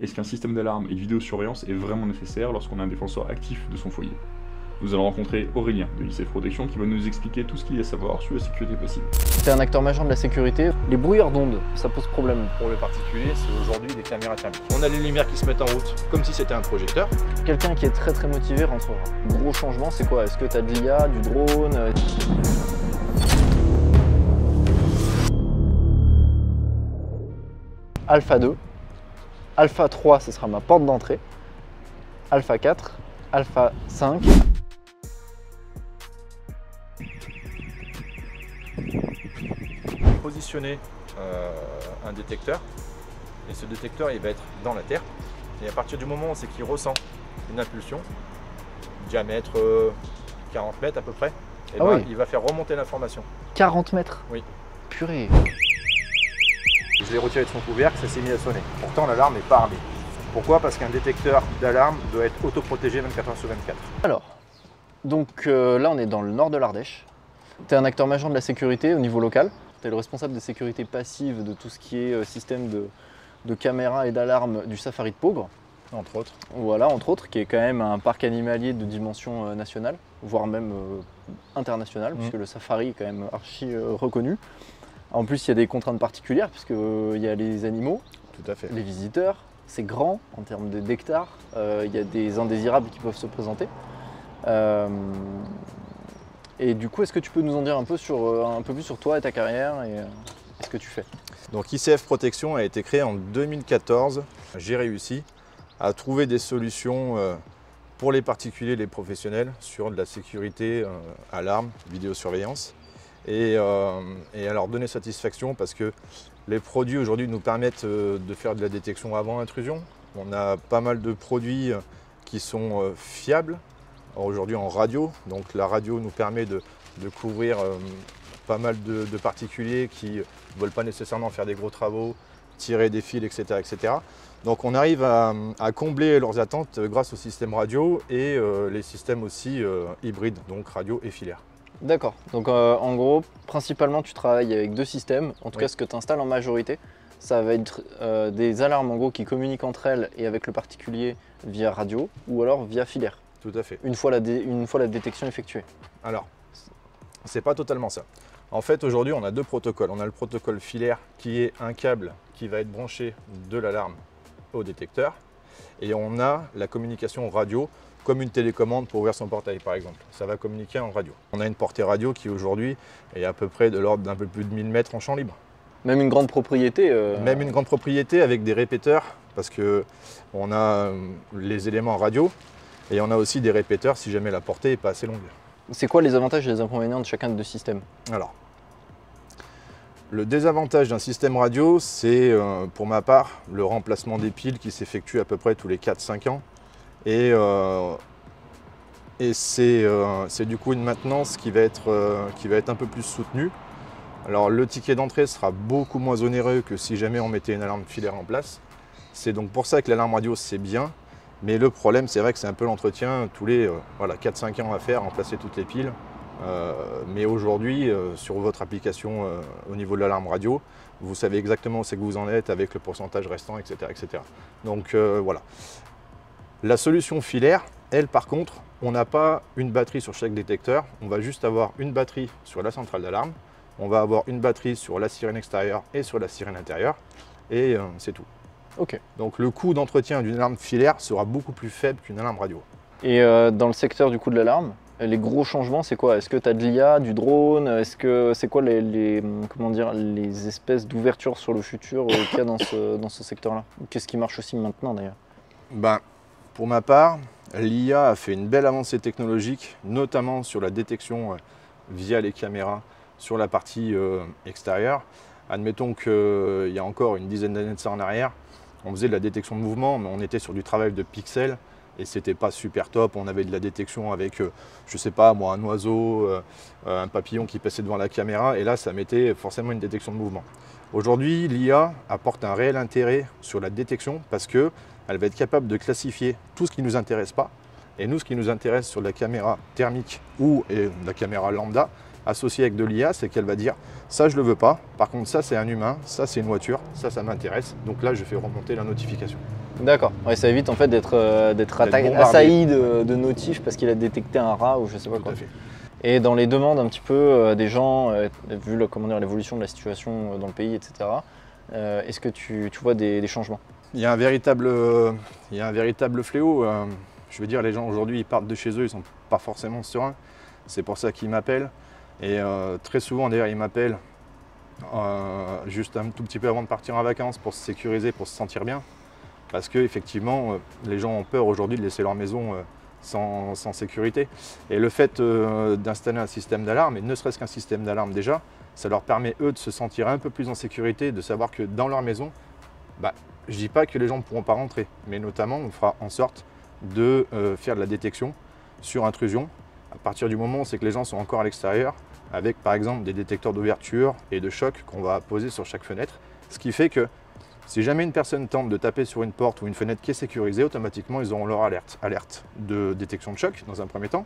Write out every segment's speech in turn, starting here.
Est-ce qu'un système d'alarme et de vidéosurveillance est vraiment nécessaire lorsqu'on a un défenseur actif de son foyer? Nous allons rencontrer Aurélien de ICF Protection qui va nous expliquer tout ce qu'il y a à savoir sur la sécurité passive. C'est un acteur majeur de la sécurité. Les brouilleurs d'ondes, ça pose problème. Pour les particuliers, c'est aujourd'hui des caméras thermiques. On a les lumières qui se mettent en route, comme si c'était un projecteur. Quelqu'un qui est très motivé rentrera. Gros changement, c'est quoi? Est-ce que tu as de l'IA, du drone? Alpha 2. Alpha 3, ce sera ma porte d'entrée. Alpha 4. Alpha 5. Positionner un détecteur, et ce détecteur il va être dans la terre, et à partir du moment où c'est qu'il ressent une impulsion, diamètre 40 mètres à peu près, et oui. Il va faire remonter l'information. 40 mètres? Oui. Purée. Je l'ai retiré de son couvercle, ça s'est mis à sonner. Pourtant l'alarme n'est pas armée. Pourquoi? Parce qu'un détecteur d'alarme doit être autoprotégé 24 heures sur 24. Alors, donc là on est dans le nord de l'Ardèche. Tu es un acteur majeur de la sécurité au niveau local. Tu es le responsable de sécurité passive de tout ce qui est système de caméras et d'alarmes du Safari de Peaugres. Entre autres. Voilà, entre autres, qui est quand même un parc animalier de dimension nationale, voire même internationale, puisque le Safari est quand même archi reconnu. En plus, il y a des contraintes particulières, puisqu'il y a les animaux, Tout à fait. les visiteurs, c'est grand en termes d'hectares, il y a des indésirables qui peuvent se présenter. Et du coup, est-ce que tu peux nous en dire un peu plus sur toi et ta carrière et ce que tu fais? Donc ICF Protection a été créé en 2014. J'ai réussi à trouver des solutions pour les particuliers et les professionnels sur de la sécurité, alarme, vidéosurveillance et à leur donner satisfaction parce que les produits aujourd'hui nous permettent de faire de la détection avant intrusion. On a pas mal de produits qui sont fiables. Aujourd'hui en radio, donc la radio nous permet de couvrir pas mal de particuliers qui ne veulent pas nécessairement faire des gros travaux, tirer des fils, etc. etc. Donc on arrive à combler leurs attentes grâce au système radio et les systèmes aussi hybrides, donc radio et filaire. D'accord, donc en gros, principalement tu travailles avec deux systèmes, en tout cas ce que tu installes en majorité, ça va être des alarmes en gros qui communiquent entre elles et avec le particulier via radio ou alors via filaire. Tout à fait. Une fois la détection effectuée. Alors, c'est pas totalement ça. En fait, aujourd'hui, on a deux protocoles. On a le protocole filaire qui est un câble qui va être branché de l'alarme au détecteur. Et on a la communication radio, comme une télécommande pour ouvrir son portail, par exemple. Ça va communiquer en radio. On a une portée radio qui, aujourd'hui, est à peu près de l'ordre d'un peu plus de 1000 mètres en champ libre. Même une grande propriété Même une grande propriété avec des répéteurs, parce qu'on a les éléments radio. Et on a aussi des répéteurs si jamais la portée n'est pas assez longue. C'est quoi les avantages et les inconvénients de chacun de deux systèmes? Alors, le désavantage d'un système radio, c'est pour ma part le remplacement des piles qui s'effectue à peu près tous les 4-5 ans. Et c'est du coup une maintenance qui va être un peu plus soutenue. Alors le ticket d'entrée sera beaucoup moins onéreux que si jamais on mettait une alarme filaire en place. C'est donc pour ça que l'alarme radio c'est bien. Mais le problème, c'est vrai que c'est un peu l'entretien, tous les 4-5 ans à faire, remplacer toutes les piles. Mais aujourd'hui, sur votre application au niveau de l'alarme radio, vous savez exactement où c'est que vous en êtes avec le pourcentage restant, etc. etc. Donc voilà. La solution filaire, elle par contre, on n'a pas une batterie sur chaque détecteur. On va juste avoir une batterie sur la centrale d'alarme. On va avoir une batterie sur la sirène extérieure et sur la sirène intérieure. Et c'est tout. Ok. Donc le coût d'entretien d'une alarme filaire sera beaucoup plus faible qu'une alarme radio. Et dans le secteur du coup de l'alarme, les gros changements c'est quoi? Est-ce que tu as de l'IA, du drone? C'est quoi les espèces d'ouvertures sur le futur qu'il y a dans ce secteur-là? Qu'est-ce qui marche aussi maintenant d'ailleurs? Ben, pour ma part, l'IA a fait une belle avancée technologique, notamment sur la détection via les caméras sur la partie extérieure. Admettons qu'il y a encore une dizaine d'années de ça en arrière, on faisait de la détection de mouvement, mais on était sur du travail de pixels et c'était pas super top. On avait de la détection avec, je sais pas moi, un oiseau, un papillon qui passait devant la caméra et là ça mettait forcément une détection de mouvement. Aujourd'hui, l'IA apporte un réel intérêt sur la détection parce qu'elle va être capable de classifier tout ce qui ne nous intéresse pas. Et nous, ce qui nous intéresse sur la caméra thermique ou la caméra lambda, associée avec de l'IA, c'est qu'elle va dire ça je le veux pas, par contre ça c'est un humain, ça c'est une voiture, ça m'intéresse, donc là je fais remonter la notification. D'accord. Ouais, ça évite en fait d'être bombardé. assailli de notifs parce qu'il a détecté un rat ou je sais pas Tout quoi. à fait. Et dans les demandes un petit peu des gens, vu comment dire, l'évolution de la situation dans le pays, etc., est-ce que tu vois des changements? Il y a un véritable fléau. Je veux dire, les gens aujourd'hui, ils partent de chez eux, ils ne sont pas forcément sereins. C'est pour ça qu'ils m'appellent. Et très souvent, d'ailleurs, ils m'appellent juste un tout petit peu avant de partir en vacances pour se sécuriser, pour se sentir bien. Parce qu'effectivement, les gens ont peur aujourd'hui de laisser leur maison sans sécurité. Et le fait d'installer un système d'alarme, et ne serait-ce qu'un système d'alarme déjà, ça leur permet, eux, de se sentir un peu plus en sécurité, de savoir que dans leur maison, je ne dis pas que les gens ne pourront pas rentrer, mais notamment, on fera en sorte de faire de la détection sur intrusion. À partir du moment où c'est que les gens sont encore à l'extérieur, avec par exemple des détecteurs d'ouverture et de choc qu'on va poser sur chaque fenêtre. Ce qui fait que si jamais une personne tente de taper sur une porte ou une fenêtre qui est sécurisée, automatiquement ils auront leur alerte de détection de choc dans un premier temps.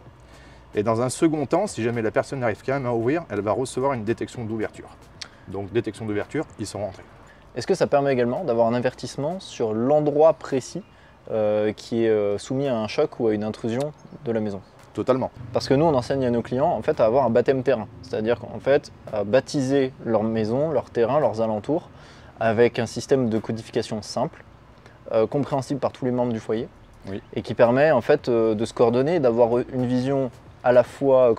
Et dans un second temps, si jamais la personne n'arrive quand même à ouvrir, elle va recevoir une détection d'ouverture. Donc détection d'ouverture, ils sont rentrés. Est-ce que ça permet également d'avoir un avertissement sur l'endroit précis qui est soumis à un choc ou à une intrusion de la maison? Totalement. Parce que nous, on enseigne à nos clients en fait, à avoir un baptême terrain, c'est-à-dire qu'en fait, à baptiser leur maison, leur terrain, leurs alentours, avec un système de codification simple, compréhensible par tous les membres du foyer, oui. Et qui permet en fait de se coordonner, d'avoir une vision à la fois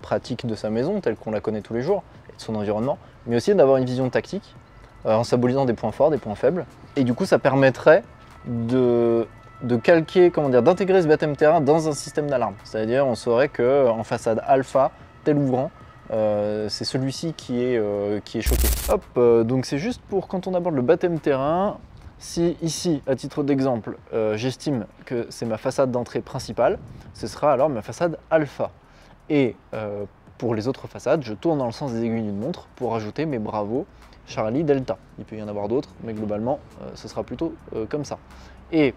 pratique de sa maison, telle qu'on la connaît tous les jours, et de son environnement, mais aussi d'avoir une vision tactique, en symbolisant des points forts, des points faibles. Et du coup, ça permettrait de calquer, d'intégrer ce baptême terrain dans un système d'alarme. C'est-à-dire, on saurait qu'en façade alpha, tel ouvrant, c'est celui-ci qui est choqué. Hop, donc c'est juste pour quand on aborde le baptême terrain, si ici, à titre d'exemple, j'estime que c'est ma façade d'entrée principale, ce sera alors ma façade alpha. Et pour les autres façades, je tourne dans le sens des aiguilles d'une montre pour ajouter mes Bravo, Charlie, Delta. Il peut y en avoir d'autres, mais globalement, ce sera plutôt comme ça. Et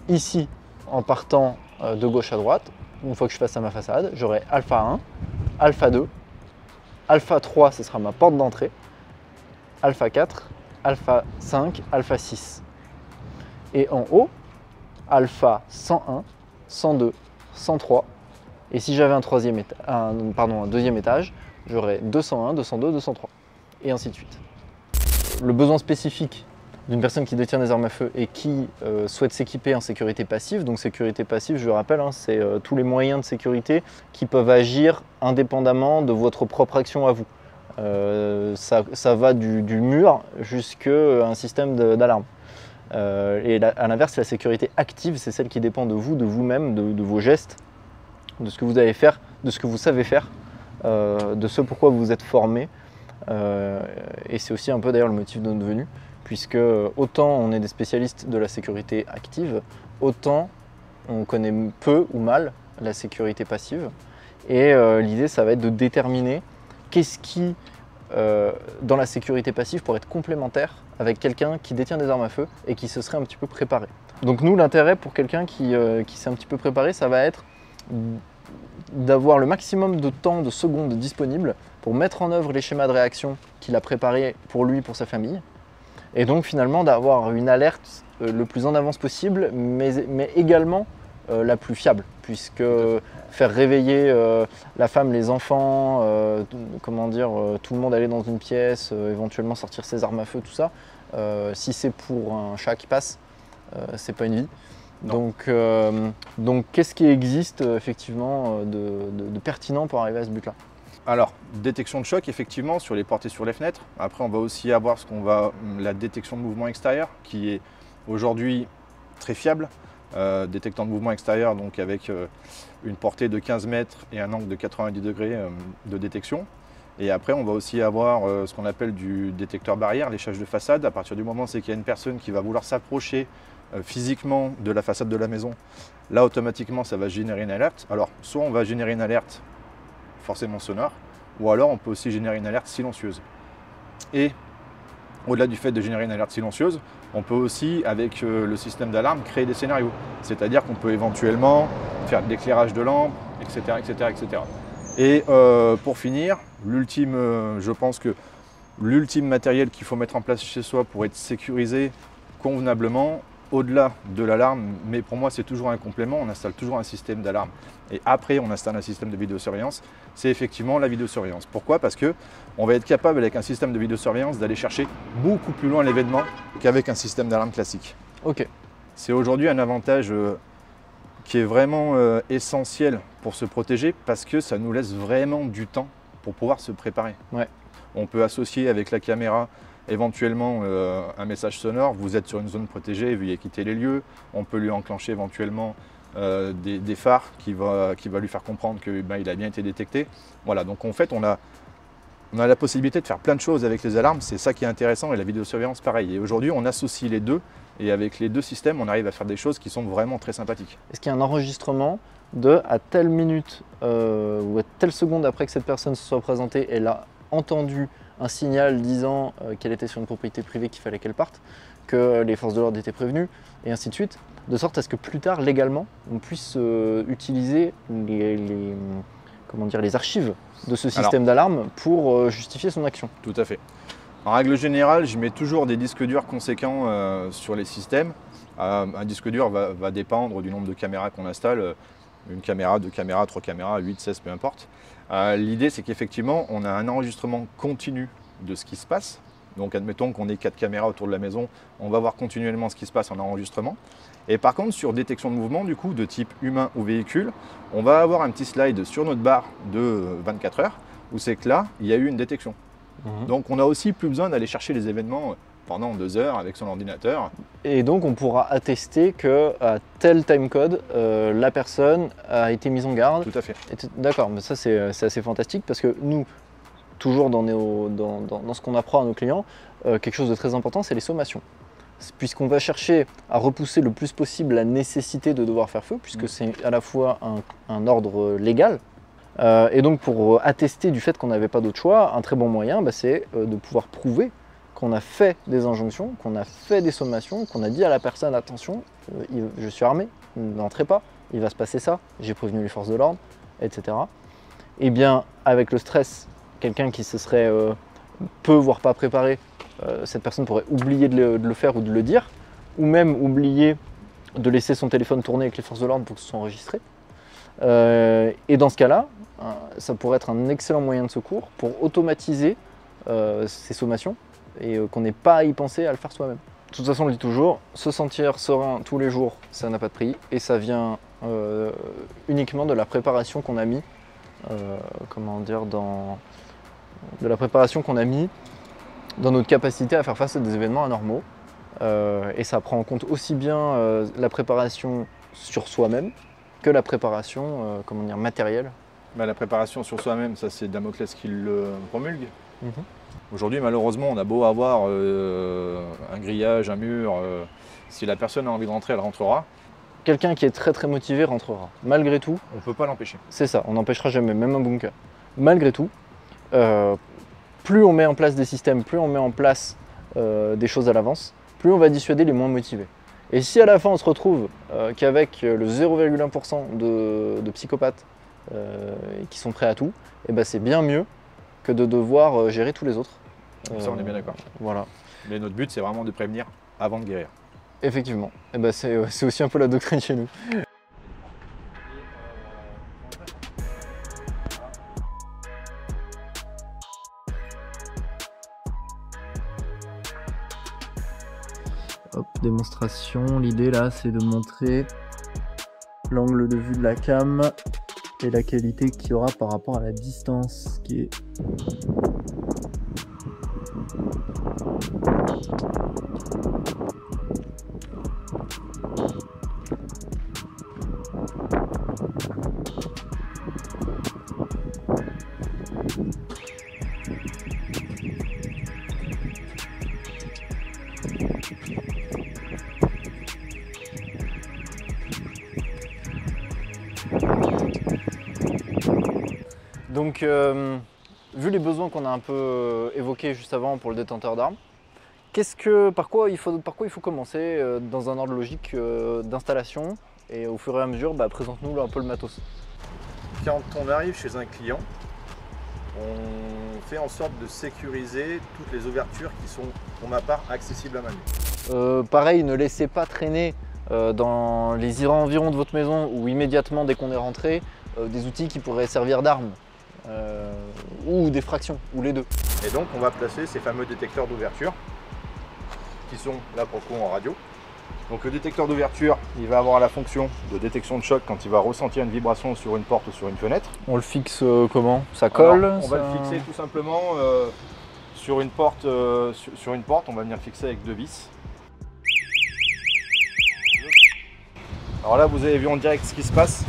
ici, en partant de gauche à droite, une fois que je passe à ma façade, j'aurai alpha 1, alpha 2, alpha 3, ce sera ma porte d'entrée, alpha 4, alpha 5, alpha 6. Et en haut, alpha 101, 102, 103. Et si j'avais un deuxième étage, j'aurais 201, 202, 203. Et ainsi de suite. Le besoin spécifique d'une personne qui détient des armes à feu et qui souhaite s'équiper en sécurité passive. Donc sécurité passive, je le rappelle, c'est tous les moyens de sécurité qui peuvent agir indépendamment de votre propre action à vous. Ça va du mur jusqu'à un système d'alarme. Et à l'inverse, la sécurité active, c'est celle qui dépend de vous, de vous-même, de vos gestes, de ce que vous allez faire, de ce que vous savez faire, de ce pourquoi vous êtes formé. Et c'est aussi un peu d'ailleurs le motif de notre venue, puisque autant on est des spécialistes de la sécurité active, autant on connaît peu ou mal la sécurité passive. Et l'idée, ça va être de déterminer qu'est-ce qui, dans la sécurité passive, pourrait être complémentaire avec quelqu'un qui détient des armes à feu et qui se serait un petit peu préparé. Donc nous, l'intérêt pour quelqu'un qui s'est un petit peu préparé, ça va être d'avoir le maximum de temps, de secondes disponibles pour mettre en œuvre les schémas de réaction qu'il a préparés pour lui, pour sa famille. Et donc finalement d'avoir une alerte le plus en avance possible, mais également la plus fiable, puisque faire réveiller la femme, les enfants, tout le monde aller dans une pièce, éventuellement sortir ses armes à feu, tout ça, si c'est pour un chat qui passe, c'est pas une vie. Donc qu'est-ce qui existe effectivement de pertinent pour arriver à ce but-là? Alors, détection de choc, effectivement, sur les portes et sur les fenêtres. Après, on va aussi avoir la détection de mouvement extérieur, qui est aujourd'hui très fiable. Détectant de mouvement extérieur, donc avec une portée de 15 mètres et un angle de 90 degrés de détection. Et après, on va aussi avoir ce qu'on appelle du détecteur barrière, léchage de façade. À partir du moment où c'est qu'il y a une personne qui va vouloir s'approcher physiquement de la façade de la maison, là, automatiquement, ça va générer une alerte. Alors, soit on va générer une alerte forcément sonore, ou alors on peut aussi générer une alerte silencieuse. Et au-delà du fait de générer une alerte silencieuse, on peut aussi, avec le système d'alarme, créer des scénarios. C'est-à-dire qu'on peut éventuellement faire de l'éclairage de lampes, etc. etc., etc. Et pour finir, je pense que l'ultime matériel qu'il faut mettre en place chez soi pour être sécurisé convenablement au-delà de l'alarme, mais pour moi c'est toujours un complément, on installe toujours un système d'alarme et après on installe un système de vidéosurveillance, c'est effectivement la vidéosurveillance. Pourquoi? Parce qu'on va être capable avec un système de vidéosurveillance d'aller chercher beaucoup plus loin l'événement qu'avec un système d'alarme classique. Ok. C'est aujourd'hui un avantage qui est vraiment essentiel pour se protéger parce que ça nous laisse vraiment du temps pour pouvoir se préparer. Ouais. On peut associer avec la caméra éventuellement un message sonore, vous êtes sur une zone protégée, veuillez quitter les lieux. On peut lui enclencher éventuellement des phares qui va lui faire comprendre qu'il a bien été détecté. Voilà, donc en fait on a la possibilité de faire plein de choses avec les alarmes, c'est ça qui est intéressant et la vidéosurveillance pareil. Et aujourd'hui on associe les deux et avec les deux systèmes on arrive à faire des choses qui sont vraiment très sympathiques. Est-ce qu'il y a un enregistrement de à telle minute ou à telle seconde après que cette personne se soit présentée, elle a entendu un signal disant qu'elle était sur une propriété privée, qu'il fallait qu'elle parte, que les forces de l'ordre étaient prévenues, et ainsi de suite, de sorte à ce que plus tard, légalement, on puisse utiliser les archives de ce système d'alarme pour justifier son action. Tout à fait. En règle générale, je mets toujours des disques durs conséquents sur les systèmes. Un disque dur va dépendre du nombre de caméras qu'on installe. Une caméra, deux caméras, trois caméras, 8, 16, peu importe. L'idée, c'est qu'effectivement, on a un enregistrement continu de ce qui se passe. Donc, admettons qu'on ait 4 caméras autour de la maison, on va voir continuellement ce qui se passe en enregistrement. Et par contre, sur détection de mouvement, du coup, de type humain ou véhicule, on va avoir un petit slide sur notre barre de 24 heures, où c'est que là, il y a eu une détection. Donc, on n'a aussi plus besoin d'aller chercher les événements pendant 2 heures avec son ordinateur. Et donc on pourra attester qu'à tel timecode, la personne a été mise en garde. Tout à fait. D'accord, mais ça c'est assez fantastique parce que nous, toujours dans ce qu'on apprend à nos clients, quelque chose de très important, c'est les sommations. Puisqu'on va chercher à repousser le plus possible la nécessité de devoir faire feu, puisque c'est à la fois un ordre légal, et donc pour attester du fait qu'on n'avait pas d'autre choix, un très bon moyen, c'est de pouvoir prouver qu'on a fait des injonctions, qu'on a fait des sommations, qu'on a dit à la personne attention, je suis armé, n'entrez pas, il va se passer ça, j'ai prévenu les forces de l'ordre, etc. Et bien avec le stress, quelqu'un qui se serait peu voire pas préparé, cette personne pourrait oublier de le faire ou de le dire, ou même oublier de laisser son téléphone tourner avec les forces de l'ordre pour que ce soit enregistré. Et dans ce cas-là, ça pourrait être un excellent moyen de secours pour automatiser ces sommations et qu'on n'ait pas à y penser à le faire soi-même. De toute façon, on le dit toujours, se sentir serein tous les jours, ça n'a pas de prix et ça vient uniquement de la préparation qu'on a mis, de la préparation qu'on a mis dans notre capacité à faire face à des événements anormaux. Et ça prend en compte aussi bien la préparation sur soi-même que la préparation matérielle. La préparation sur soi-même, ça c'est Damoclès qui le promulgue. Aujourd'hui, malheureusement, on a beau avoir un grillage, un mur, si la personne a envie de rentrer, elle rentrera. Quelqu'un qui est très très motivé rentrera. Malgré tout, on ne peut pas l'empêcher. C'est ça, on n'empêchera jamais, même un bunker. Malgré tout, plus on met en place des systèmes, plus on met en place des choses à l'avance, plus on va dissuader les moins motivés. Et si à la fin on se retrouve qu'avec le 0,1% de psychopathes qui sont prêts à tout, et ben c'est bien mieux que de devoir gérer tous les autres. Ça on est bien d'accord. Voilà. Mais notre but c'est vraiment de prévenir avant de guérir. Effectivement, et ben c'est aussi un peu la doctrine chez nous. Hop, démonstration. L'idée là, c'est de montrer l'angle de vue de la cam et la qualité qu'il y aura par rapport à la distance qui est. Donc, vu les besoins qu'on a un peu évoqués juste avant pour le détenteur d'armes, par quoi il faut commencer dans un ordre logique d'installation et au fur et à mesure, présente-nous un peu le matos. Quand on arrive chez un client, on fait en sorte de sécuriser toutes les ouvertures qui sont, pour ma part, accessibles à main nue. Pareil, ne laissez pas traîner dans les environs de votre maison ou immédiatement dès qu'on est rentré, des outils qui pourraient servir d'armes ou des fractions, ou les deux. Et donc on va placer ces fameux détecteurs d'ouverture qui sont là pour le coup en radio. Donc le détecteur d'ouverture, il va avoir la fonction de détection de choc quand il va ressentir une vibration sur une porte ou sur une fenêtre. On le fixe comment? Ça colle? Alors, on va le fixer tout simplement sur une porte, on va venir le fixer avec 2 vis. Alors là vous avez vu en direct ce qui se passe.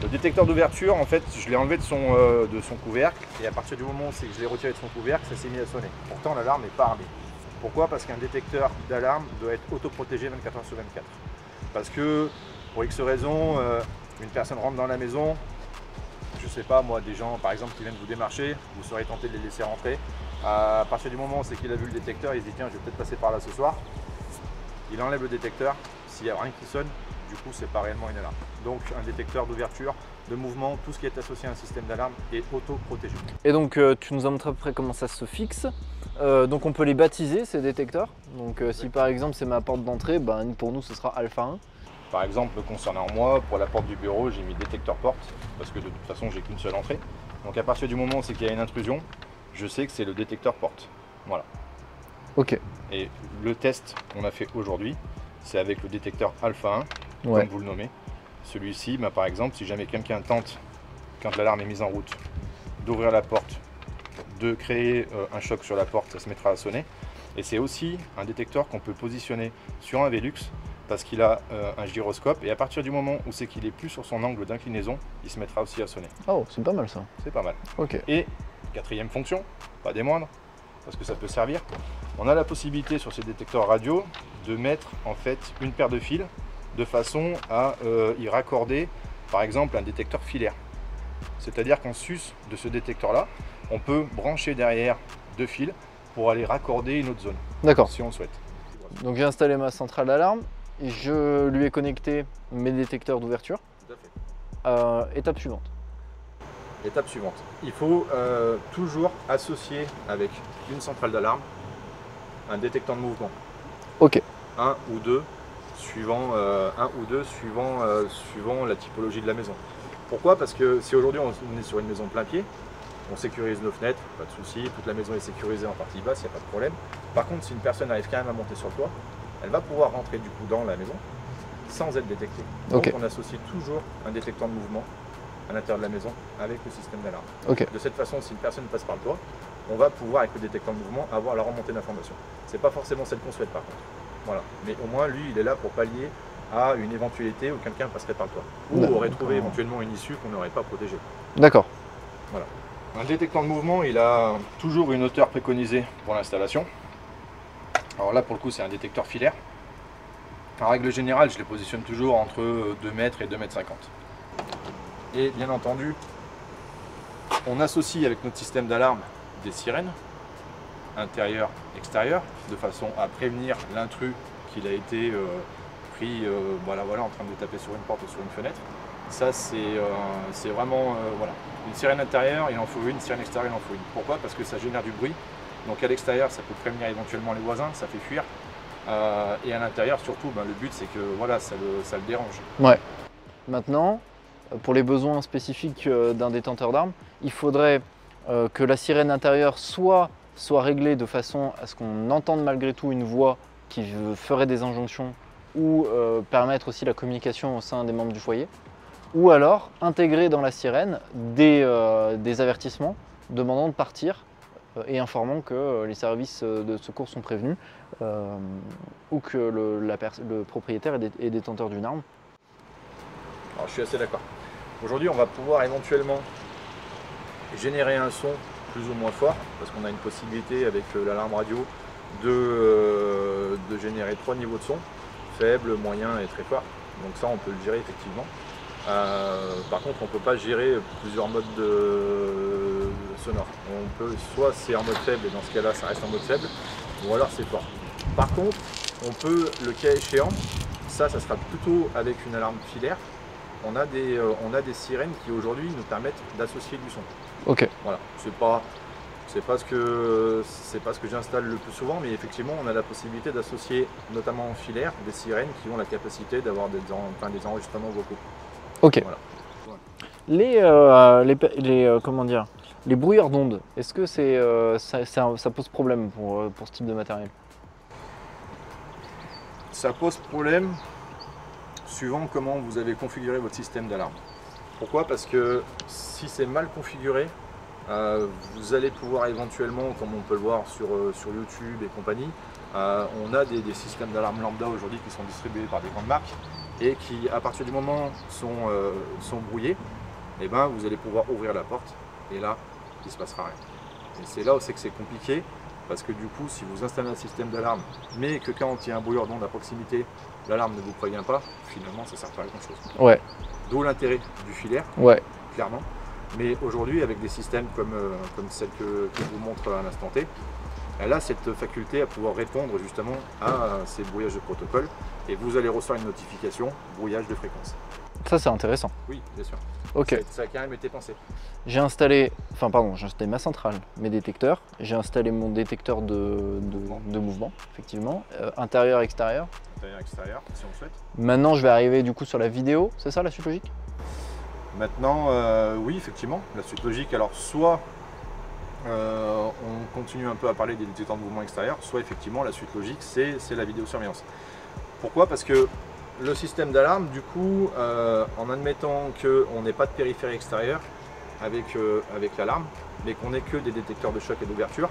Le détecteur d'ouverture, en fait, je l'ai enlevé de son couvercle et à partir du moment où je l'ai retiré de son couvercle, ça s'est mis à sonner. Pourtant l'alarme n'est pas armée. Pourquoi? Parce qu'un détecteur d'alarme doit être autoprotégé 24 h sur 24. Parce que pour X raisons, une personne rentre dans la maison, je sais pas moi, des gens par exemple qui viennent vous démarcher, vous serez tenté de les laisser rentrer. À partir du moment où c'est qu'il a vu le détecteur, il se dit tiens je vais peut-être passer par là ce soir. Il enlève le détecteur, s'il n'y a rien qui sonne, du coup c'est pas réellement une alarme. Donc un détecteur d'ouverture, de mouvement, tout ce qui est associé à un système d'alarme est autoprotégé. Et donc tu nous as montré à peu près comment ça se fixe. Donc on peut les baptiser ces détecteurs. Donc si par exemple c'est ma porte d'entrée, ben, pour nous ce sera alpha 1. Par exemple concernant moi, pour la porte du bureau, j'ai mis détecteur porte parce que de toute façon j'ai qu'une seule entrée. Donc à partir du moment où c'est qu'il y a une intrusion, je sais que c'est le détecteur porte. Voilà. Ok. Et le test qu'on a fait aujourd'hui, c'est avec le détecteur alpha 1, Ouais. comme vous le nommez. Celui-ci, bah, par exemple, si jamais quelqu'un tente, quand l'alarme est mise en route, d'ouvrir la porte, de créer un choc sur la porte, ça se mettra à sonner. Et c'est aussi un détecteur qu'on peut positionner sur un Velux parce qu'il a un gyroscope et à partir du moment où c'est qu'il est plus sur son angle d'inclinaison, il se mettra aussi à sonner. Oh, c'est pas mal ça. C'est pas mal. Ok. Et quatrième fonction, pas des moindres, parce que ça peut servir, on a la possibilité sur ces détecteurs radio de mettre en fait une paire de fils de façon à y raccorder par exemple un détecteur filaire. C'est-à-dire qu'en sus de ce détecteur-là, on peut brancher derrière 2 fils pour aller raccorder une autre zone, D'accord. si on le souhaite. Donc j'ai installé ma centrale d'alarme et je lui ai connecté mes détecteurs d'ouverture. Tout à fait. Étape suivante. Étape suivante. Il faut toujours associer avec une centrale d'alarme un détecteur de mouvement. Ok. Un ou deux, suivant la typologie de la maison. Pourquoi? Parce que si aujourd'hui on est sur une maison plein pied, on sécurise nos fenêtres, pas de souci, toute la maison est sécurisée en partie basse, il n'y a pas de problème. Par contre, si une personne arrive quand même à monter sur le toit, elle va pouvoir rentrer du coup dans la maison sans être détectée. Donc Ok. on associe toujours un détecteur de mouvement à l'intérieur de la maison avec le système d'alarme. Ok. De cette façon, si une personne passe par le toit, on va pouvoir avec le détecteur de mouvement avoir la remontée d'informations. C'est pas forcément celle qu'on souhaite par contre. Voilà. Mais au moins lui, il est là pour pallier à une éventualité où quelqu'un passerait par le toit. Ou D'accord. aurait trouvé éventuellement une issue qu'on n'aurait pas protégée. D'accord. Voilà. Un détecteur de mouvement, il a toujours une hauteur préconisée pour l'installation. Alors là, pour le coup, c'est un détecteur filaire. En règle générale, je les positionne toujours entre 2 mètres et 2 mètres 50. Et bien entendu, on associe avec notre système d'alarme des sirènes, intérieures, extérieures, de façon à prévenir l'intrus qu'il a été pris voilà, en train de taper sur une porte ou sur une fenêtre. Ça, c'est vraiment voilà. Une sirène intérieure, il en faut une sirène extérieure, il en faut une. Pourquoi? Parce que ça génère du bruit. Donc à l'extérieur, ça peut prévenir éventuellement les voisins, ça fait fuir. Et à l'intérieur, surtout, le but, c'est que voilà, ça le dérange. Ouais. Maintenant, pour les besoins spécifiques d'un détenteur d'armes, il faudrait que la sirène intérieure soit réglée de façon à ce qu'on entende malgré tout une voix qui ferait des injonctions ou permettre aussi la communication au sein des membres du foyer. Ou alors intégrer dans la sirène des avertissements demandant de partir et informant que les services de secours sont prévenus ou que le propriétaire est détenteur d'une arme. Alors, je suis assez d'accord. Aujourd'hui, on va pouvoir éventuellement générer un son plus ou moins fort, parce qu'on a une possibilité avec l'alarme radio de générer 3 niveaux de son, faible, moyen et très fort. Donc ça, on peut le gérer effectivement. Par contre, on ne peut pas gérer plusieurs modes sonores. On peut, soit c'est en mode faible et dans ce cas-là, ça reste en mode faible, ou alors c'est fort. Par contre, on peut, le cas échéant, ça sera plutôt avec une alarme filaire. On a des sirènes qui aujourd'hui nous permettent d'associer du son. Ok. Voilà, c'est pas C'est pas ce que j'installe le plus souvent, mais effectivement, on a la possibilité d'associer, notamment en filaire, des sirènes qui ont la capacité d'avoir des enregistrements vocaux. Ok. Voilà. Comment dire, les brouilleurs d'ondes, est-ce que ça pose problème pour ce type de matériel? Ça pose problème suivant comment vous avez configuré votre système d'alarme. Pourquoi? Parce que si c'est mal configuré, vous allez pouvoir éventuellement, comme on peut le voir sur YouTube et compagnie, on a des systèmes d'alarme lambda aujourd'hui qui sont distribués par des grandes marques et qui, à partir du moment sont brouillés, et ben, vous allez pouvoir ouvrir la porte et là, il ne se passera rien. Et c'est là où c'est que c'est compliqué, parce que du coup, si vous installez un système d'alarme, mais que quand il y a un brouilleur d'onde à proximité, l'alarme ne vous prévient pas, finalement, ça ne sert pas à grand chose. Ouais. D'où l'intérêt du filaire, Ouais. clairement. Mais aujourd'hui, avec des systèmes comme celle que je vous montre à l'instant T, elle a cette faculté à pouvoir répondre justement à ces brouillages de protocole et vous allez recevoir une notification brouillage de fréquence. Ça, c'est intéressant. Oui, bien sûr. Ok. Ça a quand même été pensé. J'ai installé ma centrale, mes détecteurs. J'ai installé mon détecteur de mouvement, effectivement. Intérieur, extérieur. Intérieur, extérieur, si on le souhaite. Maintenant, je vais arriver du coup sur la vidéo. C'est ça la suite logique? Maintenant, oui, effectivement, la suite logique. Alors, soit on continue un peu à parler des détecteurs de mouvement extérieur, soit effectivement, la suite logique, c'est la vidéosurveillance. Pourquoi? Parce que le système d'alarme, du coup, en admettant qu'on n'ait pas de périphérie extérieure avec l'alarme, mais qu'on n'ait que des détecteurs de choc et d'ouverture,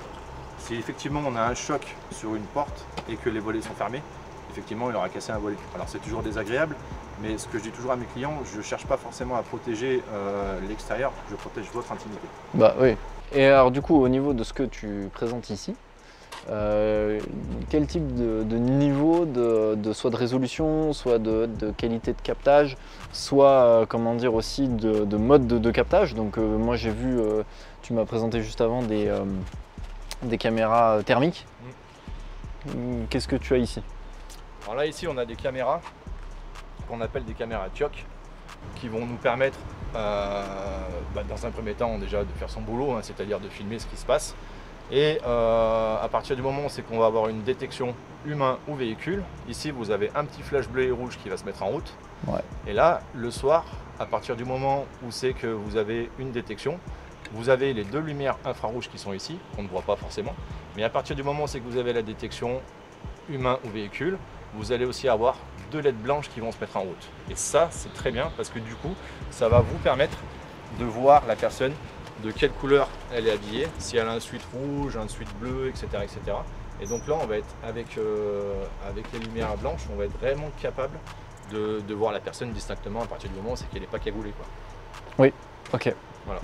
si effectivement on a un choc sur une porte et que les volets sont fermés, effectivement il aura cassé un volet. Alors c'est toujours désagréable, mais ce que je dis toujours à mes clients, je ne cherche pas forcément à protéger l'extérieur, je protège votre intimité. Bah oui. Et alors du coup, au niveau de ce que tu présentes ici, quel type de niveau soit de résolution, soit de qualité de captage, soit comment dire aussi de mode de captage. Donc moi j'ai vu, tu m'as présenté juste avant des caméras thermiques. Qu'est-ce que tu as ici? Alors là ici on a des caméras qu'on appelle des caméras TIOC qui vont nous permettre dans un premier temps déjà de faire son boulot, hein, c'est-à-dire de filmer ce qui se passe. Et à partir du moment où c'est qu'on va avoir une détection humain ou véhicule, ici vous avez un petit flash bleu et rouge qui va se mettre en route. Ouais. Et là, le soir, à partir du moment où c'est que vous avez une détection, vous avez les deux lumières infrarouges qui sont ici, qu'on ne voit pas forcément. Mais à partir du moment où c'est que vous avez la détection humain ou véhicule, vous allez aussi avoir deux LED blanches qui vont se mettre en route. Et ça, c'est très bien parce que du coup, ça va vous permettre de voir la personne de quelle couleur elle est habillée, si elle a un suite rouge, un suite bleu, etc., etc. Et donc là, on va être avec les lumières blanches, on va être vraiment capable de voir la personne distinctement à partir du moment où c'est qu'elle n'est pas cagoulée, quoi. Oui, ok. Voilà.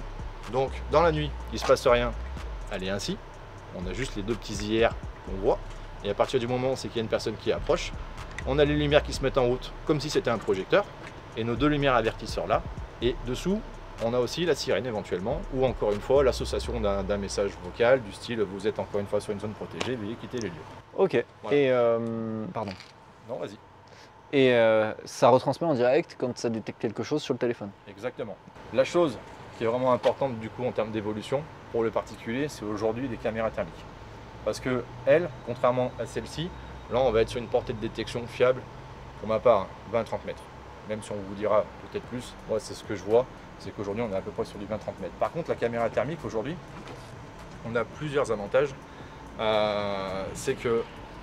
Donc dans la nuit, il ne se passe rien, elle est ainsi. On a juste les deux petits IR qu'on voit. Et à partir du moment où c'est qu'il y a une personne qui approche, on a les lumières qui se mettent en route comme si c'était un projecteur. Et nos deux lumières avertisseurs là. Et dessous, on a aussi la sirène éventuellement, ou encore une fois l'association d'un message vocal du style vous êtes encore une fois sur une zone protégée, veuillez quitter les lieux. Ok. Voilà. Et pardon. Non, vas-y. Et ça retransmet en direct quand ça détecte quelque chose sur le téléphone. Exactement. La chose qui est vraiment importante du coup en termes d'évolution pour le particulier, c'est aujourd'hui les caméras thermiques. Parce que elles, contrairement à celle-ci, là on va être sur une portée de détection fiable, pour ma part, 20-30 mètres. Même si on vous dira peut-être plus, moi c'est ce que je vois, c'est qu'aujourd'hui on est à peu près sur du 20-30 mètres. Par contre la caméra thermique aujourd'hui, on a plusieurs avantages. C'est que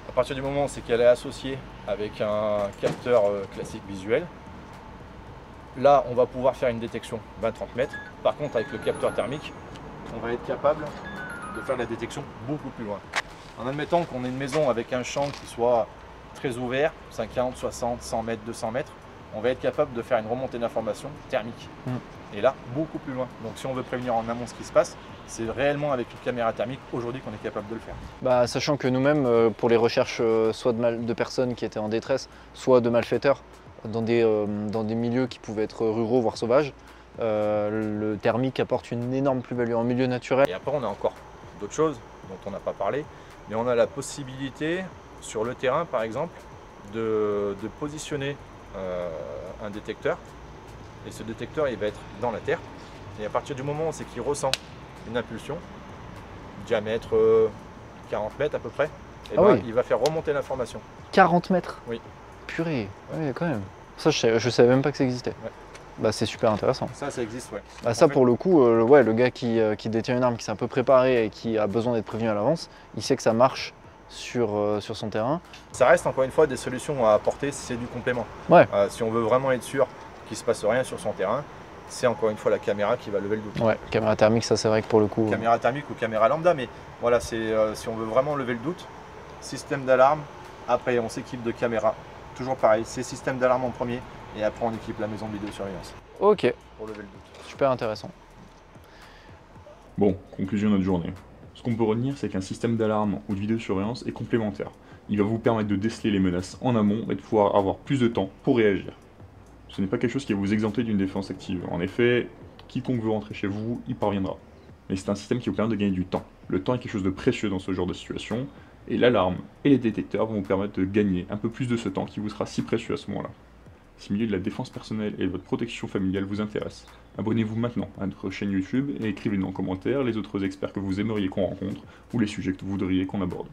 à partir du moment où c'est qu'elle est associée avec un capteur classique visuel, là on va pouvoir faire une détection 20-30 mètres. Par contre avec le capteur thermique, on va être capable de faire la détection beaucoup plus loin. En admettant qu'on ait une maison avec un champ qui soit très ouvert, 50, 60, 100 mètres, 200 mètres, on va être capable de faire une remontée d'informations thermique. Et là, beaucoup plus loin. Donc si on veut prévenir en amont ce qui se passe, c'est réellement avec une caméra thermique aujourd'hui qu'on est capable de le faire. Bah, sachant que nous-mêmes, pour les recherches soit de personnes qui étaient en détresse, soit de malfaiteurs, dans des milieux qui pouvaient être ruraux, voire sauvages, le thermique apporte une énorme plus-value en milieu naturel. Et après, on a encore d'autres choses dont on n'a pas parlé, mais on a la possibilité, sur le terrain par exemple, de positionner un détecteur. Et ce détecteur, il va être dans la terre. Et à partir du moment où c'est qu'il ressent une impulsion, diamètre 40 mètres à peu près, et Ah oui. il va faire remonter l'information. 40 mètres? Oui. Purée, ouais, quand même. Ça, je savais même pas que ça existait. Ouais. Bah, c'est super intéressant. Ça existe, ouais. Bah, ça, pour le coup, ouais, le gars qui détient une arme, qui s'est un peu préparé et qui a besoin d'être prévenu à l'avance, il sait que ça marche sur son terrain. Ça reste encore une fois des solutions à apporter, c'est du complément. Ouais. Si on veut vraiment être sûr qu'il ne se passe rien sur son terrain, c'est encore une fois la caméra qui va lever le doute. Ouais, caméra thermique, ça c'est vrai que pour le coup. Caméra thermique ou caméra lambda, mais voilà, c'est si on veut vraiment lever le doute, système d'alarme, après on s'équipe de caméra. Toujours pareil, c'est système d'alarme en premier, et après on équipe la maison de vidéosurveillance Ok, pour lever le doute. super intéressant. Bon, conclusion de notre journée. Ce qu'on peut retenir, c'est qu'un système d'alarme ou de vidéosurveillance est complémentaire. Il va vous permettre de déceler les menaces en amont et de pouvoir avoir plus de temps pour réagir. Ce n'est pas quelque chose qui va vous exempter d'une défense active. En effet, quiconque veut rentrer chez vous y parviendra. Mais c'est un système qui vous permet de gagner du temps. Le temps est quelque chose de précieux dans ce genre de situation, et l'alarme et les détecteurs vont vous permettre de gagner un peu plus de ce temps qui vous sera si précieux à ce moment-là. Si le milieu de la défense personnelle et de votre protection familiale vous intéresse, abonnez-vous maintenant à notre chaîne YouTube et écrivez-nous en commentaire les autres experts que vous aimeriez qu'on rencontre ou les sujets que vous voudriez qu'on aborde.